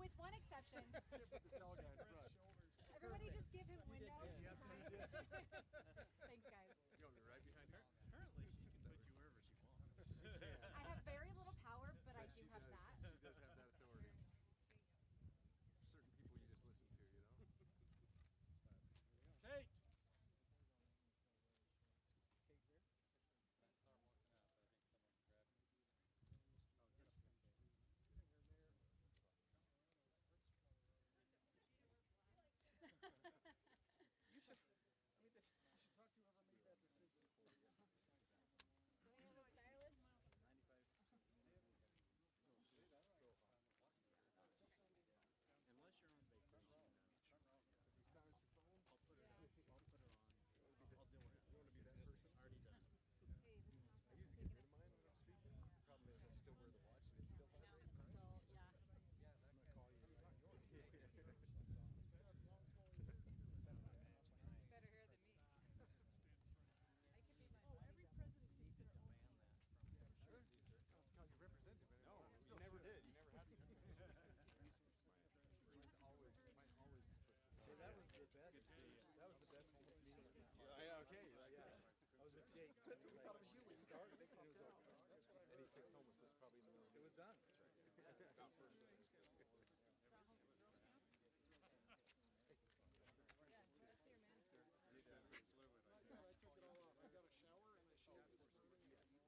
with one exception. The tall guy in front. Everybody just give him windows. Yeah, Thanks, guys. You want me right behind her? Apparently she can put you wherever she wants. She can. I have very little power, but I do She have does. that. She does have that authority. Certain people you just listen to, you know? Kate! Kate here? I start walking up. I think someone grabbed me. Oh, get up here, Kate. Get in here, Mayor. You should, I mean, you should talk to whoever made that decision for you. Do we have a stylist? 95. So hot. Unless you're on vacation. If you silence your phone, I'll put her on. I'll do it. you want to be that person? Already done. Hey, this is I used to get rid of mine when I'm speaking. The problem is I still wear the watch and it still vibrates. still, yeah. I'm going to call you. Better hair than me. I can be my Every president needs to Demand that from Caesar. Call you representative. No, you never did. You never had to. Mine always is twisted. See, that was the best. That was the best homeless meeting. Yeah, okay. Yes. I was with Jake. We thought it was you. We started. It was over. And he picked homeless was probably in the middle. It was done. I took it all off. I got a shower and I showered this morning. I was trying to tell him to turn around. I was talking to his phone.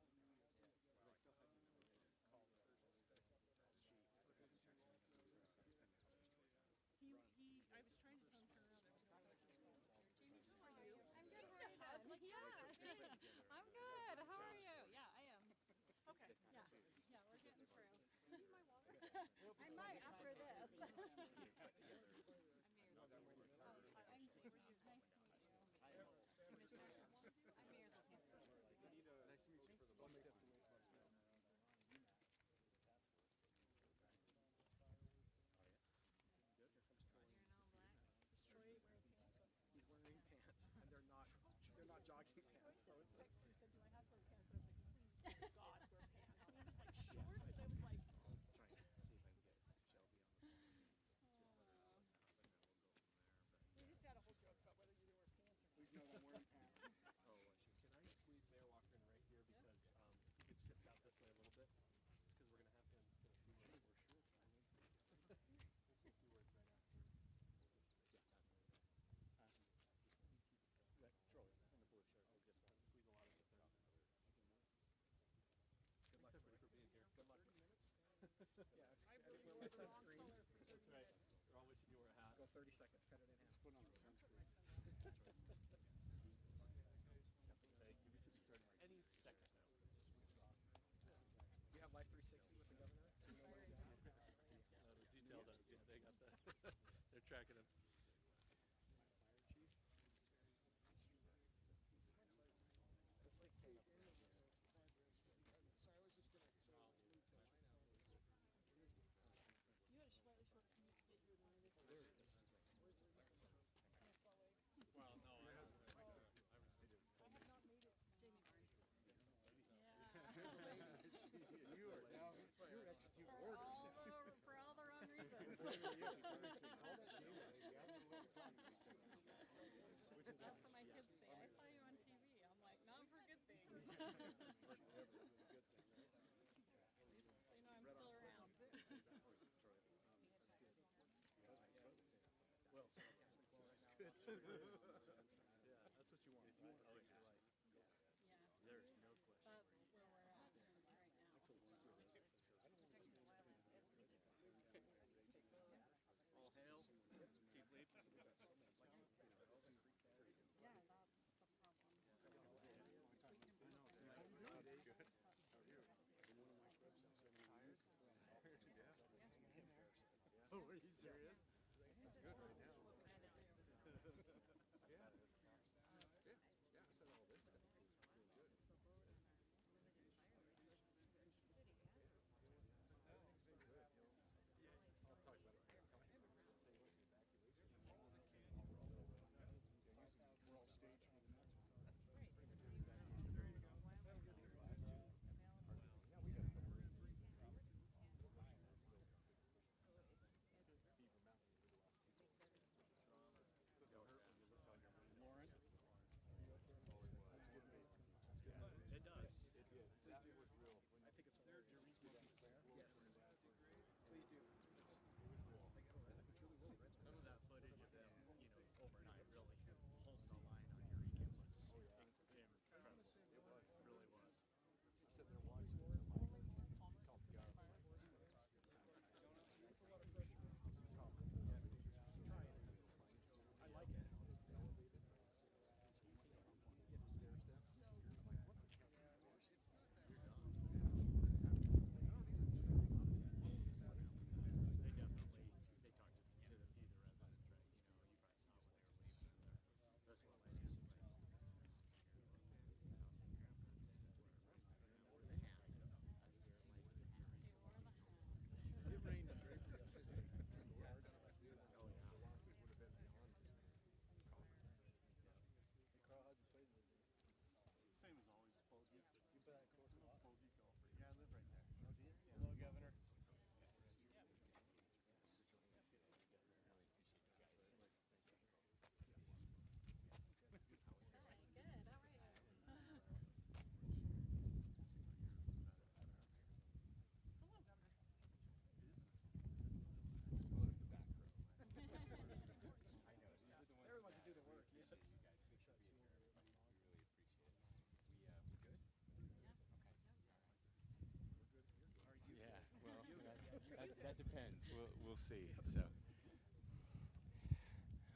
Jamie, how are you? I'm good. How are you, Dad? I'm good. How are you? Yeah, I am. Okay. Yeah, yeah, we're getting through. Need my water? I might after this. I'm Mayor's Nice to meet you. Commissioner, I'm Mayor's Lieutenant. Nice to meet you for the one step to make You're in all black. He's wearing pants, and they're not jogging pants. So it's like, He said, do I have to wear pants? And I was like, please, God, wear pants. And he was like, shorts? And I was like, Trying to see if I can get Shelby on the phone. Just let her know what's happened and we'll go from there. But we just had a whole joke about whether you wear pants or not. please know I'm wearing pants. Can I squeeze Mayor Walker in right here because he could shift out this way a little bit? Just because we're going to have him say a few words. Say a few words right after. that Troy in the blue shirt. We'll just squeeze a lot of it there. Good luck, Thanks everybody for being here. Good luck. 30 minutes? Yeah, I didn't wear my sunscreen. That's right. We're all wishing you wore a hat. Go 30 seconds, cut it in half. Put on the sunscreen. Thank you. We should be starting any second now. You have Life 360 with the governor? You know where he's at? The detail does. Yeah, they got that. They're tracking him. Fire chief. Let's take Kate. So I was just gonna, so let's move to mine out. You had a slightly short commute to get you anointed. Where's the Salt Lake? well, no, I was I have not made it. Jamie Barnes. You are now, you're executing For orders all now. for all the wrong reasons. That's what my kids say. I saw you on TV. I'm like, not for good things. They know I'm still around. Well, yeah, that's what you want. If you want to change your life. Yeah, There's no question. that's where we're at right now. All hail, Chief Leaf. Yeah, that's the problem. Oh, are you serious? That's good right now. Yeah. That depends. We'll see. So.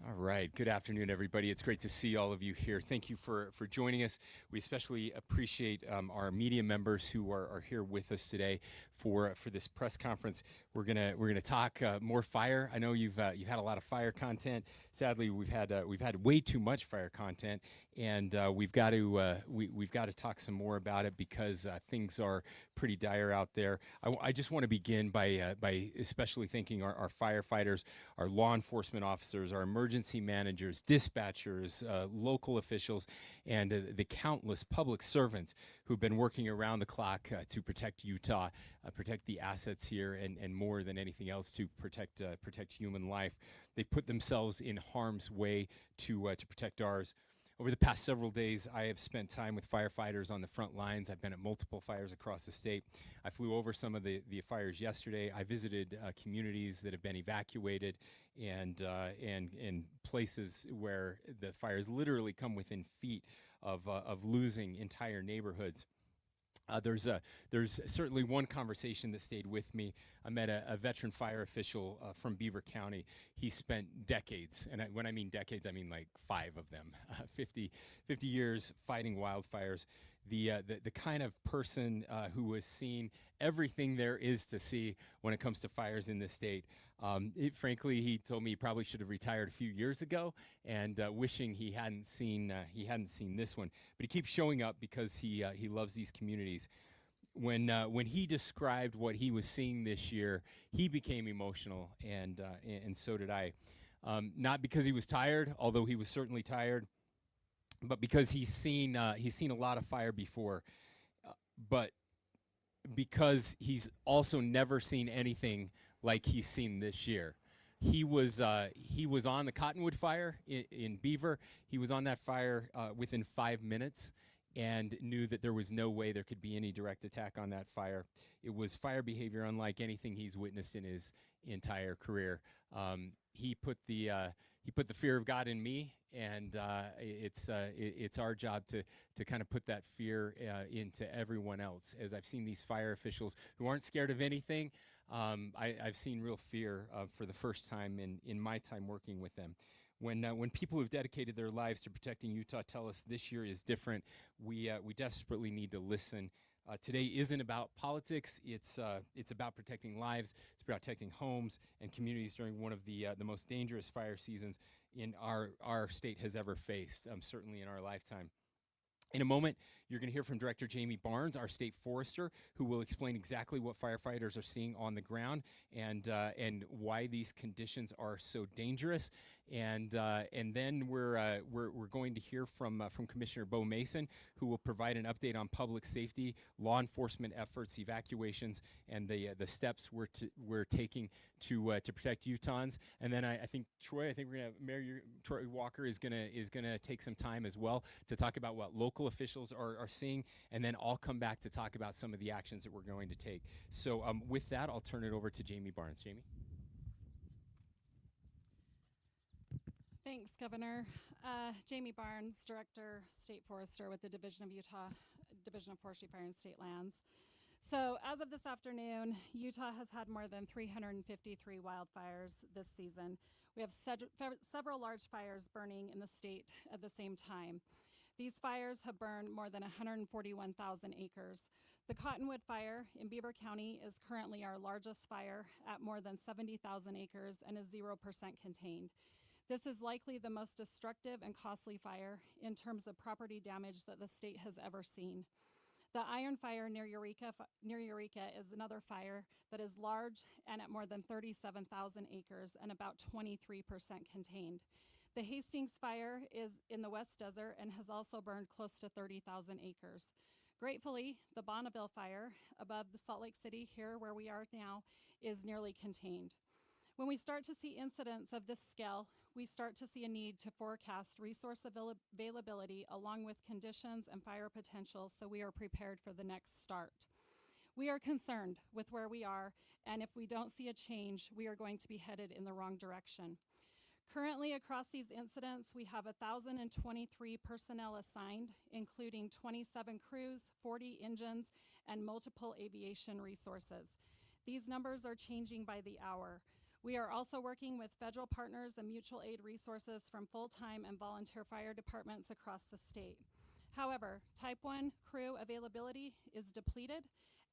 All right. Good afternoon, everybody. It's great to see all of you here. Thank you for joining us. We especially appreciate our media members who are here with us today for this press conference. We're gonna talk more fire. I know you've had a lot of fire content. Sadly, we've had way too much fire content, and we've got to talk some more about it because things are pretty dire out there. I just want to begin by especially thanking our firefighters, our law enforcement officers, our emergency managers, dispatchers, local officials, and the countless public servants who've been working around the clock to protect Utah, protect the assets here, and more than anything else to protect human life. They've put themselves in harm's way to protect ours. Over the past several days, I have spent time with firefighters on the front lines. I've been at multiple fires across the state. I flew over some of the fires yesterday. I visited communities that have been evacuated and places where the fires literally come within feet of losing entire neighborhoods. There's certainly one conversation that stayed with me. I met a veteran fire official from Beaver County. He spent decades, and when I mean decades, I mean like 5 of them, 50 years fighting wildfires. The kind of person who has seen everything there is to see when it comes to fires in this state. Frankly, he told me he probably should have retired a few years ago, and wishing he hadn't seen this one. But he keeps showing up because he loves these communities. When he described what he was seeing this year, he became emotional, and so did I. Not because he was tired, although he was certainly tired, but because he's seen a lot of fire before, but because he's also never seen anything like he's seen this year. He was on the Cottonwood fire in Beaver. He was on that fire within 5 minutes and knew that there was no way there could be any direct attack on that fire. It was fire behavior unlike anything he's witnessed in his entire career. He put the fear of God in me, and it's our job to kind of put that fear into everyone else. As I've seen these fire officials who aren't scared of anything, I've seen real fear for the first time in my time working with them. When people who've dedicated their lives to protecting Utah tell us this year is different, we desperately need to listen. Today isn't about politics. It's about protecting lives. It's about protecting homes and communities during one of the most dangerous fire seasons in our state has ever faced, certainly in our lifetime. In a moment, you're going to hear from Director Jamie Barnes, our state forester, who will explain exactly what firefighters are seeing on the ground and why these conditions are so dangerous. And then we're going to hear from Commissioner Bo Mason, who will provide an update on public safety, law enforcement efforts, evacuations, and the steps we're taking to protect Utahns. And then I think we're going to have Mayor Troy Walker is gonna take some time as well to talk about what local officials are seeing, and then I'll come back to talk about some of the actions that we're going to take. So with that, I'll turn it over to Jamie Barnes. Jamie. Thanks, Governor. Jamie Barnes, Director, State Forester with the Division of Forestry, Fire, and State Lands. So as of this afternoon, Utah has had more than 353 wildfires this season. We have several large fires burning in the state at the same time. These fires have burned more than 141,000 acres. The Cottonwood fire in Beaver County is currently our largest fire at more than 70,000 acres and is 0% contained. This is likely the most destructive and costly fire in terms of property damage that the state has ever seen. The Iron Fire near Eureka is another fire that is large and at more than 37,000 acres and about 23% contained. The Hastings Fire is in the West Desert and has also burned close to 30,000 acres. Gratefully, the Bonneville Fire above the Salt Lake City, here where we are now, is nearly contained. When we start to see incidents of this scale, we start to see a need to forecast resource availability along with conditions and fire potential so we are prepared for the next start. We are concerned with where we are, and if we don't see a change, we are going to be headed in the wrong direction. Currently, across these incidents, we have 1,023 personnel assigned, including 27 crews, 40 engines, and multiple aviation resources. These numbers are changing by the hour. We are also working with federal partners and mutual aid resources from full-time and volunteer fire departments across the state. However, Type 1 crew availability is depleted,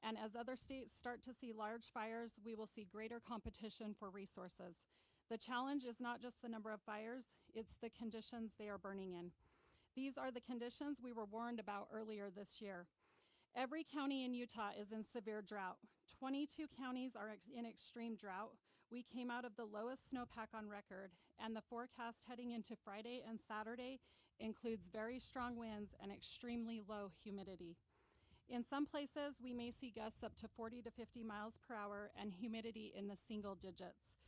and as other states start to see large fires, we will see greater competition for resources. The challenge is not just the number of fires, it's the conditions they are burning in. These are the conditions we were warned about earlier this year. Every county in Utah is in severe drought. 22 counties are in extreme drought. We came out of the lowest snowpack on record, and the forecast heading into Friday and Saturday includes very strong winds and extremely low humidity. In some places, we may see gusts up to 40 to 50 miles per hour and humidity in the single digits.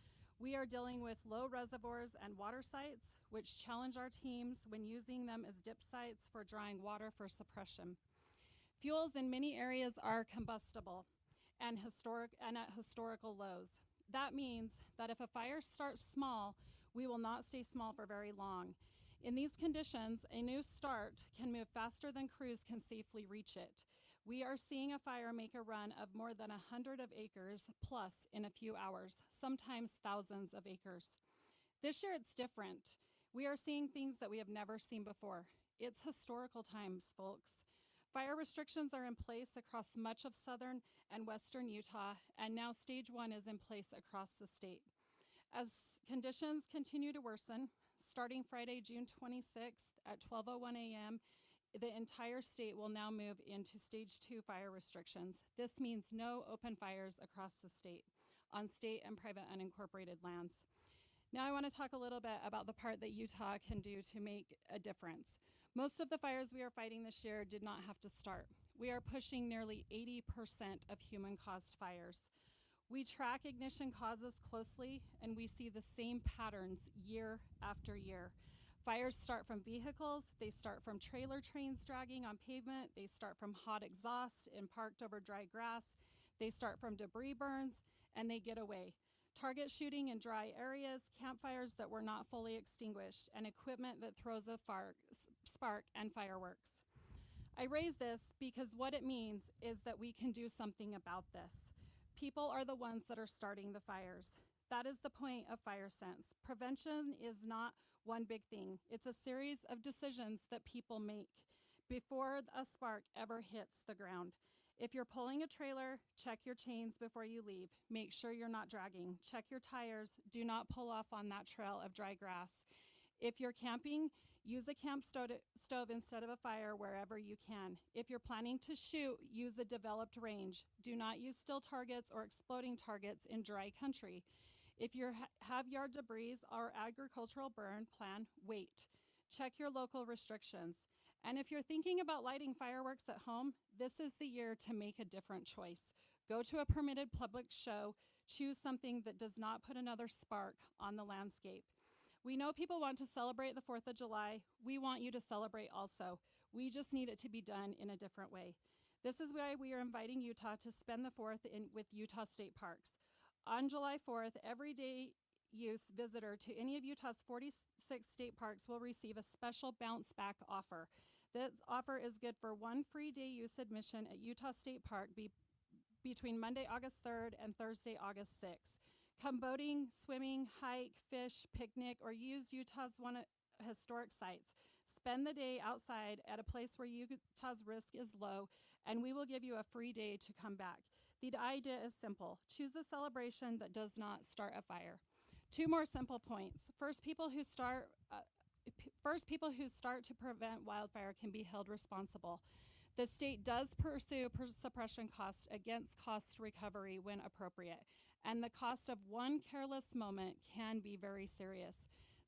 We are dealing with low reservoirs and water sites, which challenge our teams when using them as dip sites for drawing water for suppression. Fuels in many areas are combustible and at historical lows. That means that if a fire starts small, we will not stay small for very long. In these conditions, a new start can move faster than crews can safely reach it. We are seeing a fire make a run of more than 100 of acres plus in a few hours, sometimes thousands of acres. This year it's different. We are seeing things that we have never seen before. It's historical times, folks. Fire restrictions are in place across much of southern and western Utah, and now stage 1 is in place across the state. As conditions continue to worsen, starting Friday, June 26th at 12:01 a.m., the entire state will now move into stage 2 fire restrictions. This means no open fires across the state on state and private unincorporated lands. Now I want to talk a little bit about the part that Utah can do to make a difference. Most of the fires we are fighting this year did not have to start. We are pushing nearly 80% of human-caused fires. We track ignition causes closely, and we see the same patterns year after year. Fires start from vehicles, they start from trailer trains dragging on pavement, they start from hot exhaust and parked over dry grass, they start from debris burns, and they get away. Target shooting in dry areas, campfires that were not fully extinguished, and equipment that throws a spark and fireworks. I raise this because what it means is that we can do something about this. People are the ones that are starting the fires. That is the point of Fire Sense. Prevention is not one big thing. It's a series of decisions that people make before a spark ever hits the ground. If you're pulling a trailer, check your chains before you leave. Make sure you're not dragging. Check your tires. Do not pull off on that trail of dry grass. If you're camping, use a camp stove instead of a fire wherever you can. If you're planning to shoot, use a developed range. Do not use still targets or exploding targets in dry country. If you have yard debris or agricultural burn, plan, wait. Check your local restrictions. And if you're thinking about lighting fireworks at home, this is the year to make a different choice. Go to a permitted public show. Choose something that does not put another spark on the landscape. We know people want to celebrate the 4th of July. We want you to celebrate also. We just need it to be done in a different way. This is why we are inviting Utah to spend the 4th with Utah State Parks. On July 4th, everyday use visitor to any of Utah's 46 state parks will receive a special bounce back offer. This offer is good for one free day use admission at Utah State Park between Monday, August 3rd and Thursday, August 6th. Come boating, swimming, hike, fish, picnic, or use Utah's historic sites. Spend the day outside at a place where Utah's risk is low, and we will give you a free day to come back. The idea is simple. Choose a celebration that does not start a fire. 2 more simple points. First, people who start to prevent wildfire can be held responsible. The state does pursue suppression costs against cost recovery when appropriate, and the cost of one careless moment can be very serious.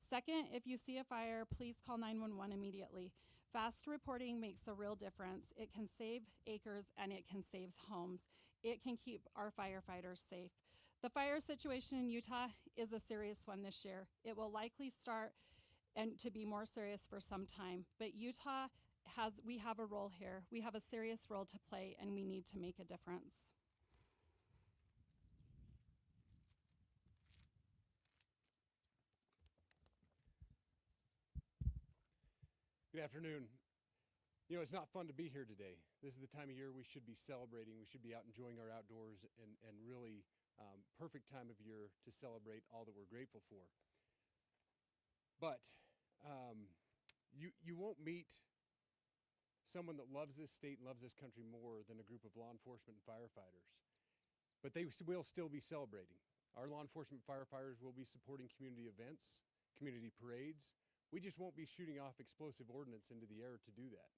Second, if you see a fire, please call 911 immediately. Fast reporting makes a real difference. It can save acres and it can save homes. It can keep our firefighters safe. The fire situation in Utah is a serious one this year. It will likely start and to be more serious for some time, but Utah we have a role here. We have a serious role to play, and we need to make a difference. Good afternoon. You know, it's not fun to be here today. This is the time of year we should be celebrating. We should be out enjoying our outdoors and really perfect time of year to celebrate all that we're grateful for. But you won't meet someone that loves this state and loves this country more than a group of law enforcement and firefighters. But they will still be celebrating. Our law enforcement firefighters will be supporting community events, community parades. We just won't be shooting off explosive ordnance into the air to do that.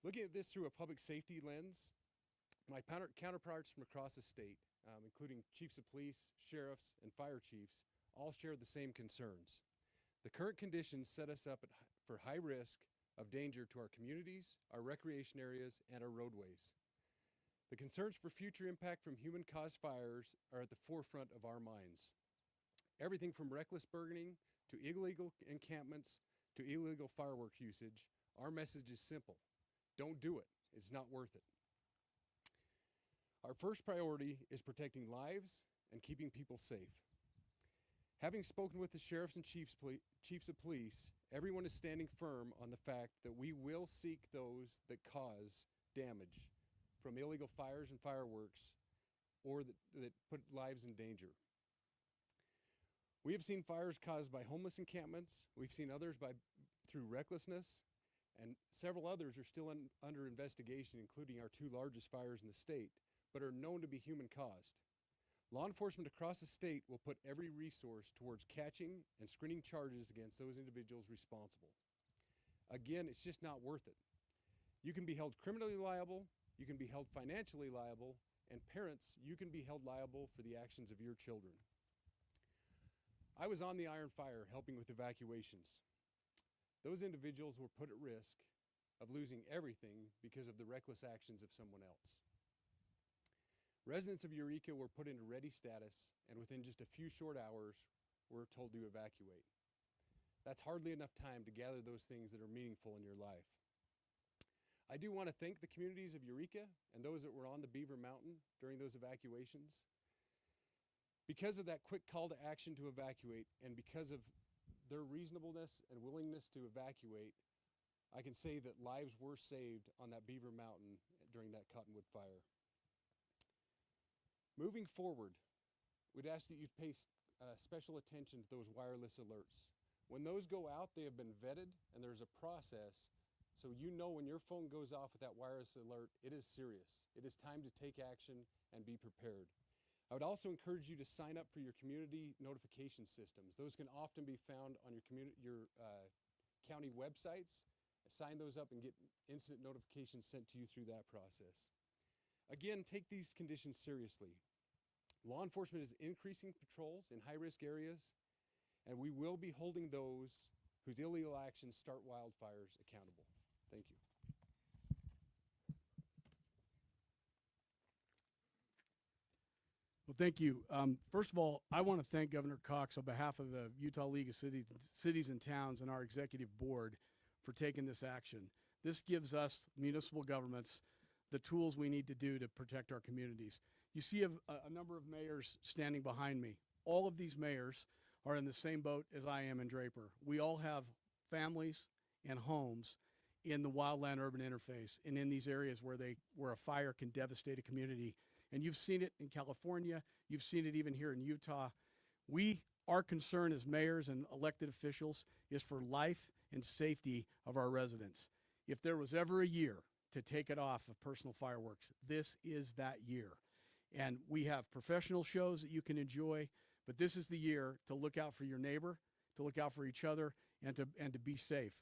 Looking at this through a public safety lens, my counterparts from across the state, including chiefs of police, sheriffs, and fire chiefs, all share the same concerns. The current conditions set us up for high risk of danger to our communities, our recreation areas, and our roadways. The concerns for future impact from human-caused fires are at the forefront of our minds. Everything from reckless burning to illegal encampments to illegal firework usage, our message is simple. Don't do it. It's not worth it. Our first priority is protecting lives and keeping people safe. Having spoken with the sheriffs and chiefs of police, everyone is standing firm on the fact that we will seek those that cause damage from illegal fires and fireworks or that put lives in danger. We have seen fires caused by homeless encampments. We've seen others through recklessness, and several others are still under investigation, including our two largest fires in the state, but are known to be human-caused. Law enforcement across the state will put every resource towards catching and screening charges against those individuals responsible. Again, it's just not worth it. You can be held criminally liable, you can be held financially liable, and parents, you can be held liable for the actions of your children. I was on the Iron Fire helping with evacuations. Those individuals were put at risk of losing everything because of the reckless actions of someone else. Residents of Eureka were put into ready status, and within just a few short hours, were told to evacuate. That's hardly enough time to gather those things that are meaningful in your life. I do want to thank the communities of Eureka and those that were on the Beaver Mountain during those evacuations. Because of that quick call to action to evacuate, and because of their reasonableness and willingness to evacuate, I can say that lives were saved on that Beaver Mountain during that Cottonwood fire. Moving forward, we'd ask that you pay special attention to those wireless alerts. When those go out, they have been vetted, and there's a process, so you know when your phone goes off with that wireless alert, it is serious. It is time to take action and be prepared. I would also encourage you to sign up for your community notification systems. Those can often be found on your county websites. Sign those up and get instant notifications sent to you through that process. Again, take these conditions seriously. Law enforcement is increasing patrols in high-risk areas, and we will be holding those whose illegal actions start wildfires accountable. Thank you. Well, thank you. First of all, I want to thank Governor Cox on behalf of the Utah League of Cities and Towns and our executive board for taking this action. This gives us, municipal governments, the tools we need to do to protect our communities. You see a number of mayors standing behind me. All of these mayors are in the same boat as I am in Draper. We all have families and homes in the wildland-urban interface and in these areas where a fire can devastate a community. And you've seen it in California. You've seen it even here in Utah. Our concern as mayors and elected officials is for life and safety of our residents. If there was ever a year to take it off of personal fireworks, this is that year. And we have professional shows that you can enjoy, but this is the year to look out for your neighbor, to look out for each other, and to be safe.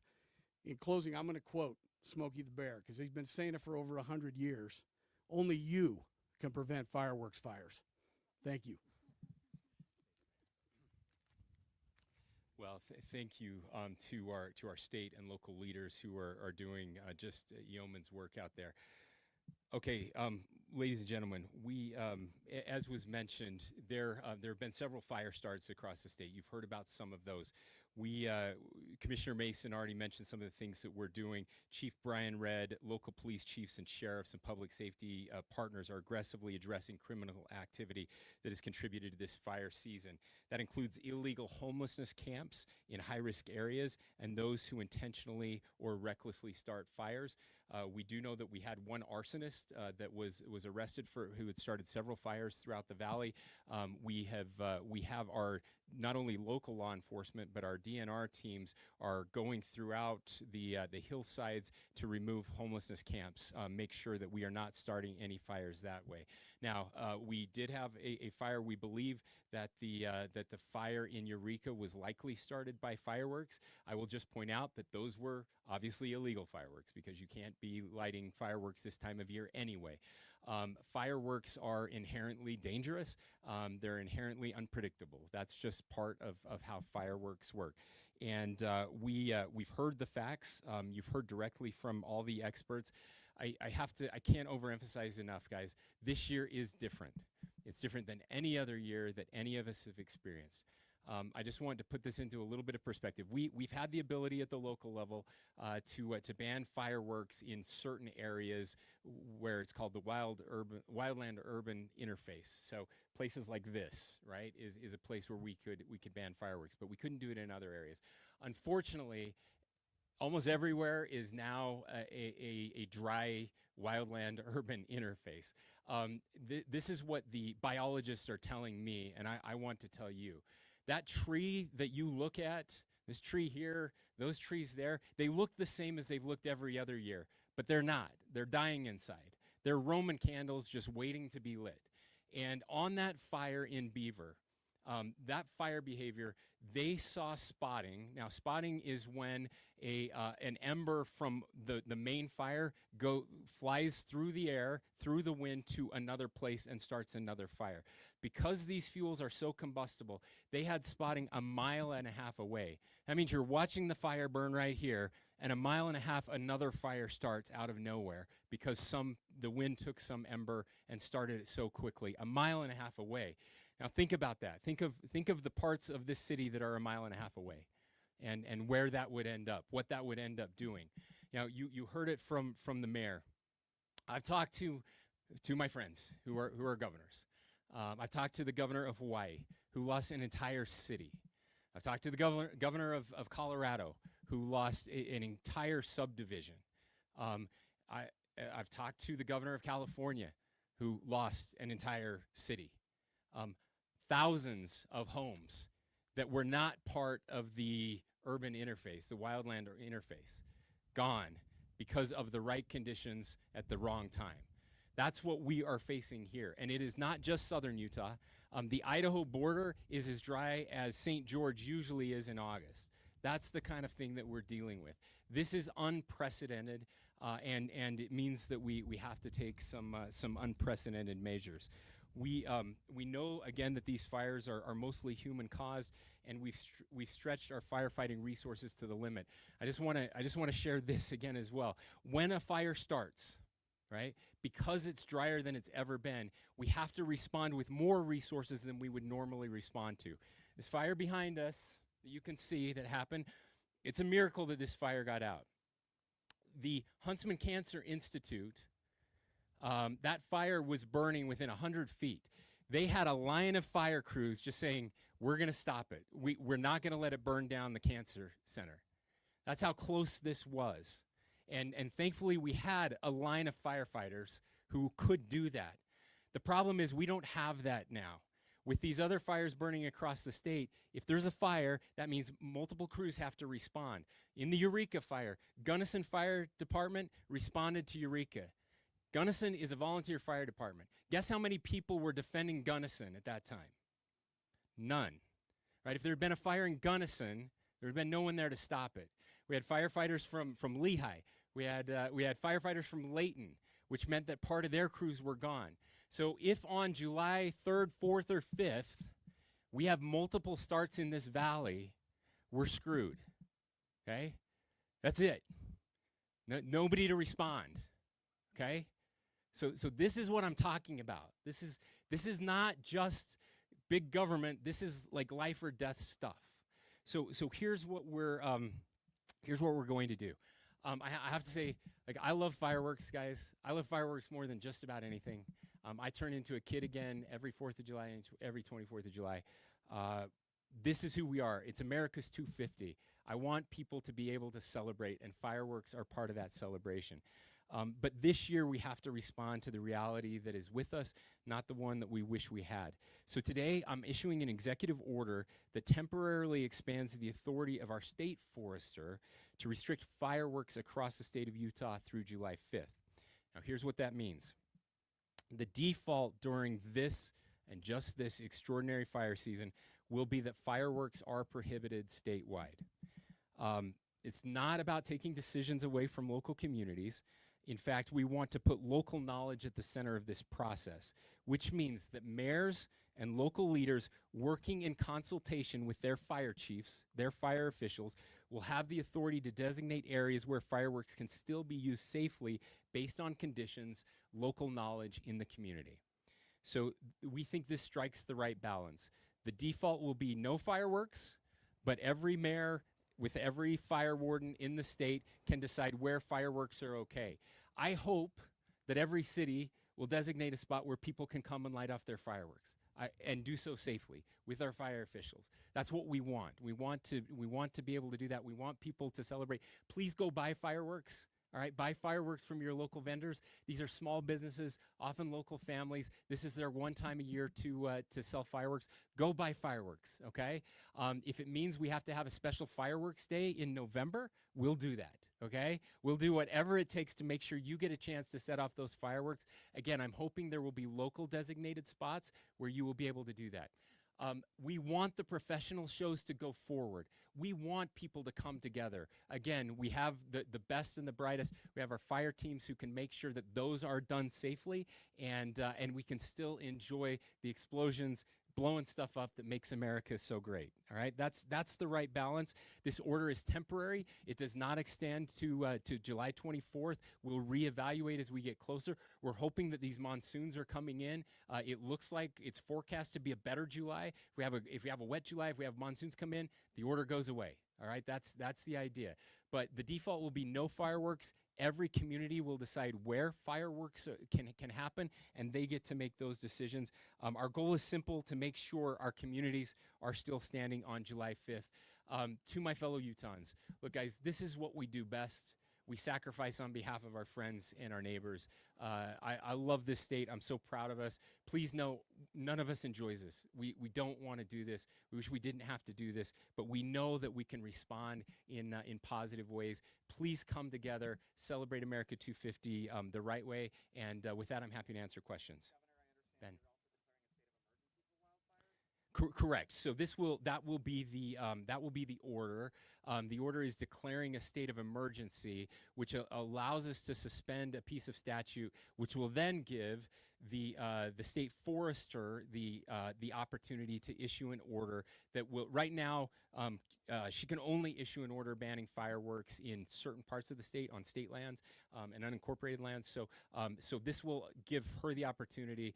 In closing, I'm going to quote Smokey the Bear, because he's been saying it for over 100 years. Only you can prevent fireworks fires. Thank you. Well, thank you to our state and local leaders who are doing just yeoman's work out there. Okay, ladies and gentlemen, as was mentioned, there have been several fire starts across the state. You've heard about some of those. Commissioner Mason already mentioned some of the things that we're doing. Chief Brian Redd, local police chiefs and sheriffs and public safety partners are aggressively addressing criminal activity that has contributed to this fire season. That includes illegal homelessness camps in high-risk areas and those who intentionally or recklessly start fires. We do know that we had one arsonist that was arrested who had started several fires throughout the valley. We have our not only local law enforcement, but our DNR teams are going throughout the hillsides to remove homelessness camps, make sure that we are not starting any fires that way. Now, we did have a fire. We believe that the fire in Eureka was likely started by fireworks. I will just point out that those were obviously illegal fireworks because you can't be lighting fireworks this time of year anyway. Fireworks are inherently dangerous. They're inherently unpredictable. That's just part of how fireworks work. And we've heard the facts. You've heard directly from all the experts. I can't overemphasize enough, guys. This year is different. It's different than any other year that any of us have experienced. I just wanted to put this into a little bit of perspective. We've had the ability at the local level to ban fireworks in certain areas where it's called the wildland urban interface. So places like this, right, is a place where we could ban fireworks, but we couldn't do it in other areas. Unfortunately, almost everywhere is now a dry wildland urban interface. This is what the biologists are telling me, and I want to tell you. That tree that you look at, this tree here, those trees there, they look the same as they've looked every other year, but they're not. They're dying inside. They're Roman candles just waiting to be lit. And on that fire in Beaver, that fire behavior, they saw spotting. Now, spotting is when an ember from the main fire flies through the air, through the wind to another place and starts another fire. Because these fuels are so combustible, they had spotting 1.5 miles away. That means you're watching the fire burn right here, and 1.5 miles another fire starts out of nowhere because the wind took some ember and started it so quickly. 1.5 miles away. Now think about that. Think of the parts of this city that are 1.5 miles away, and where that would end up, what that would end up doing. Now you heard it from the mayor. I've talked to my friends who are governors. I've talked to the governor of Hawaii, who lost an entire city. I've talked to the governor of Colorado, who lost an entire subdivision. I've talked to the governor of California, who lost an entire city. Thousands of homes that were not part of the urban interface, the wildland interface, gone because of the right conditions at the wrong time. That's what we are facing here. And it is not just southern Utah. The Idaho border is as dry as St. George usually is in August. That's the kind of thing that we're dealing with. This is unprecedented, and it means that we have to take some unprecedented measures. We know, again, that these fires are mostly human-caused, and we've stretched our firefighting resources to the limit. I just want to share this again as well. When a fire starts, right, because it's drier than it's ever been, we have to respond with more resources than we would normally respond to. This fire behind us that you can see that happened, it's a miracle that this fire got out. The Huntsman Cancer Institute, that fire was burning within 100 feet. They had a line of fire crews just saying, we're going to stop it. We're not going to let it burn down the cancer center. That's how close this was. And thankfully, we had a line of firefighters who could do that. The problem is we don't have that now. With these other fires burning across the state, if there's a fire, that means multiple crews have to respond. In the Eureka fire, Gunnison Fire Department responded to Eureka. Gunnison is a volunteer fire department. Guess how many people were defending Gunnison at that time? None. Right? If there had been a fire in Gunnison, there had been no one there to stop it. We had firefighters from Lehigh. We had firefighters from Layton, which meant that part of their crews were gone. So if on July 3rd, 4th, or 5th, we have multiple starts in this valley, we're screwed. Okay? That's it. Nobody to respond. Okay? So this is what I'm talking about. This is not just big government. This is like life or death stuff. So here's what we're going to do. I have to say, like, I love fireworks, guys. I love fireworks more than just about anything. I turn into a kid again every 4th of July and every 24th of July. This is who we are. It's America's 250. I want people to be able to celebrate, and fireworks are part of that celebration. But this year we have to respond to the reality that is with us, not the one that we wish we had. So today I'm issuing an executive order that temporarily expands the authority of our state forester to restrict fireworks across the state of Utah through July 5th. Now here's what that means. The default during this and just this extraordinary fire season will be that fireworks are prohibited statewide. It's not about taking decisions away from local communities. In fact, we want to put local knowledge at the center of this process, which means that mayors and local leaders working in consultation with their fire chiefs, their fire officials, will have the authority to designate areas where fireworks can still be used safely based on conditions, local knowledge in the community. So we think this strikes the right balance. The default will be no fireworks, but every mayor with every fire warden in the state can decide where fireworks are okay. I hope that every city will designate a spot where people can come and light off their fireworks and do so safely with our fire officials. That's what we want. We want to be able to do that. We want people to celebrate. Please go buy fireworks. All right, buy fireworks from your local vendors. These are small businesses, often local families. This is their one time a year to sell fireworks. Go buy fireworks, okay? If it means we have to have a special fireworks day in November, we'll do that, okay? We'll do whatever it takes to make sure you get a chance to set off those fireworks. Again, I'm hoping there will be local designated spots where you will be able to do that. We want the professional shows to go forward. We want people to come together. Again, we have the best and the brightest. We have our fire teams who can make sure that those are done safely, and we can still enjoy the explosions, blowing stuff up that makes America so great. All right, that's the right balance. This order is temporary. It does not extend to July 24th. We'll reevaluate as we get closer. We're hoping that these monsoons are coming in. It looks like it's forecast to be a better July. If we have a wet July, if we have monsoons come in, the order goes away. All right, that's the idea. But the default will be no fireworks. Every community will decide where fireworks can happen, and they get to make those decisions. Our goal is simple: to make sure our communities are still standing on July 5th. To my fellow Utahns, look, guys, this is what we do best. We sacrifice on behalf of our friends and our neighbors. I love this state. I'm so proud of us. Please know, none of us enjoys this. We don't want to do this. We wish we didn't have to do this, but we know that we can respond in positive ways. Please come together, celebrate America 250 the right way, and with that, I'm happy to answer questions. Ben. Correct. So that will be the order. The order is declaring a state of emergency, which allows us to suspend a piece of statute, which will then give the state forester the opportunity to issue an order that will. Right now, she can only issue an order banning fireworks in certain parts of the state, on state lands and unincorporated lands. So this will give her the opportunity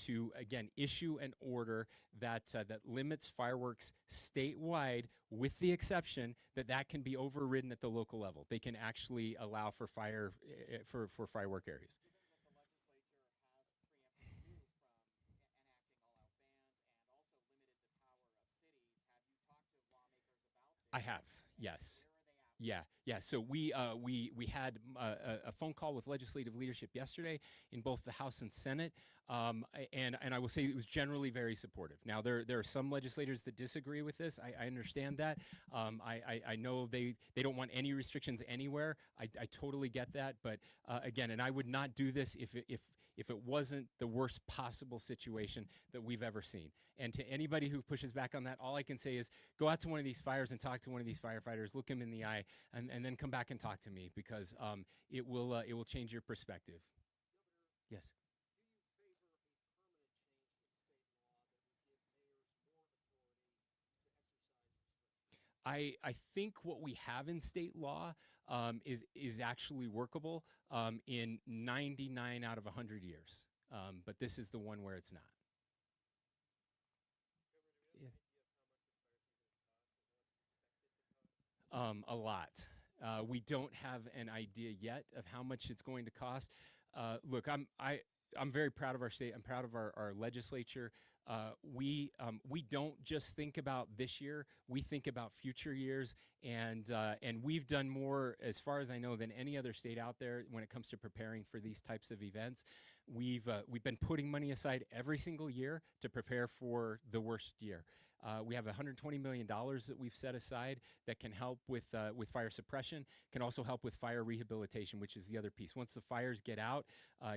to again issue an order that limits fireworks statewide, with the exception that can be overridden at the local level. They can actually allow for firework areas. I have, yes. Yeah. So we had a phone call with legislative leadership yesterday in both the House and Senate, and I will say it was generally very supportive. Now there are some legislators that disagree with this. I understand that. I know they don't want any restrictions anywhere. I totally get that. But again, and I would not do this if it wasn't the worst possible situation that we've ever seen. And to anybody who pushes back on that, all I can say is go out to one of these fires and talk to one of these firefighters, look them in the eye, and then come back and talk to me, because it will change your perspective. Yes. I think what we have in state law is actually workable in 99 out of 100 years, but this is the one where it's not. A lot. We don't have an idea yet of how much it's going to cost. Look, I'm very proud of our state. I'm proud of our legislature. We don't just think about this year. We think about future years, and we've done more, as far as I know, than any other state out there when it comes to preparing for these types of events. We've been putting money aside every single year to prepare for the worst year. We have $120 million that we've set aside that can help with fire suppression, can also help with fire rehabilitation, which is the other piece. Once the fires get out,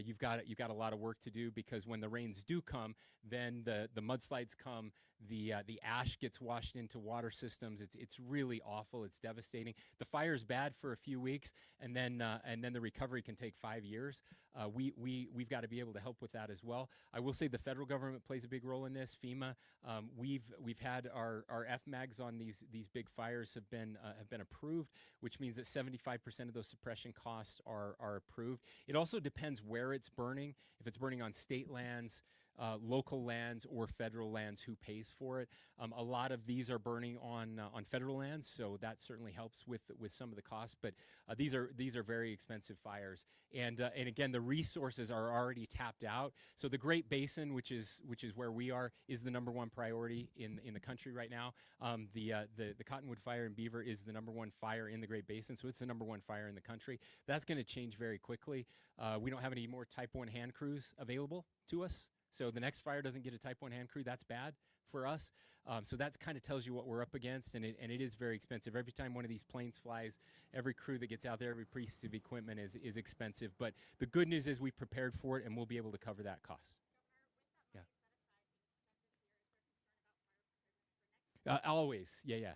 you've got a lot of work to do, because when the rains do come, then the mudslides come, the ash gets washed into water systems. It's really awful. It's devastating. The fire's bad for a few weeks, and then the recovery can take 5 years. We've got to be able to help with that as well. I will say the federal government plays a big role in this. FEMA, we've had our FMAGs on these big fires have been approved, which means that 75% of those suppression costs are approved. It also depends where it's burning. If it's burning on state lands, local lands, or federal lands, who pays for it. A lot of these are burning on federal lands, so that certainly helps with some of the costs. But these are very expensive fires, and again, the resources are already tapped out. So the Great Basin, which is where we are, is the #1 priority in the country right now. The Cottonwood Fire in Beaver is the #1 fire in the Great Basin, so it's the #1 fire in the country. That's going to change very quickly. We don't have any more Type 1 hand crews available to us. So the next fire doesn't get a Type 1 hand crew. That's bad for us. So that kind of tells you what we're up against, and it is very expensive. Every time one of these planes flies, every crew that gets out there, every piece of equipment is expensive. But the good news is we've prepared for it, and we'll be able to cover that cost. Yeah. Always. Yeah.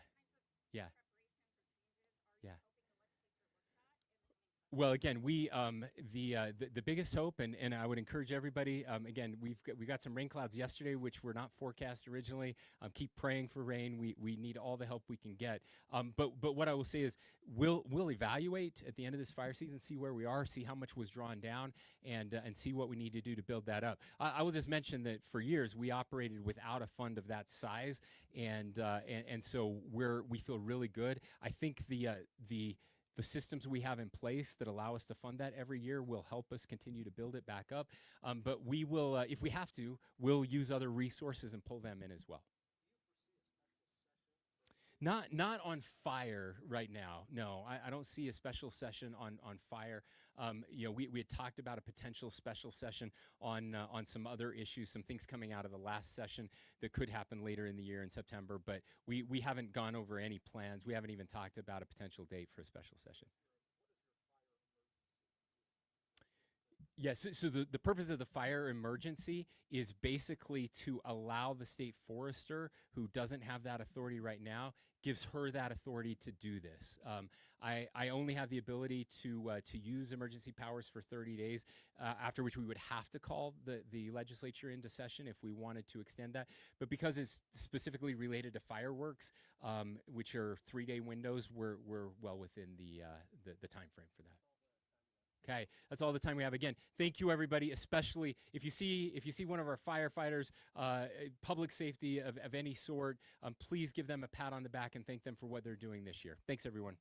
Well, again, we the biggest hope, and I would encourage everybody. Again, we got some rain clouds yesterday, which were not forecast originally. Keep praying for rain. We need all the help we can get. But what I will say is, we'll evaluate at the end of this fire season, see where we are, see how much was drawn down, and see what we need to do to build that up. I will just mention that for years we operated without a fund of that size, and so we feel really good. I think the systems we have in place that allow us to fund that every year will help us continue to build it back up. But we will, if we have to, we'll use other resources and pull them in as well. Not on fire right now. No, I don't see a special session on fire. We had talked about a potential special session on some other issues, some things coming out of the last session that could happen later in the year in September. But we haven't gone over any plans. We haven't even talked about a potential date for a special session. Yes, so the purpose of the fire emergency is basically to allow the state forester, who doesn't have that authority right now, gives her that authority to do this. I only have the ability to use emergency powers for 30 days, after which we would have to call the legislature into session if we wanted to extend that. But because it's specifically related to fireworks, which are 3-day windows, we're well within the time frame for that. Okay, that's all the time we have. Again, thank you, everybody, especially if you see one of our firefighters, public safety of any sort, please give them a pat on the back and thank them for what they're doing this year. Thanks, everyone.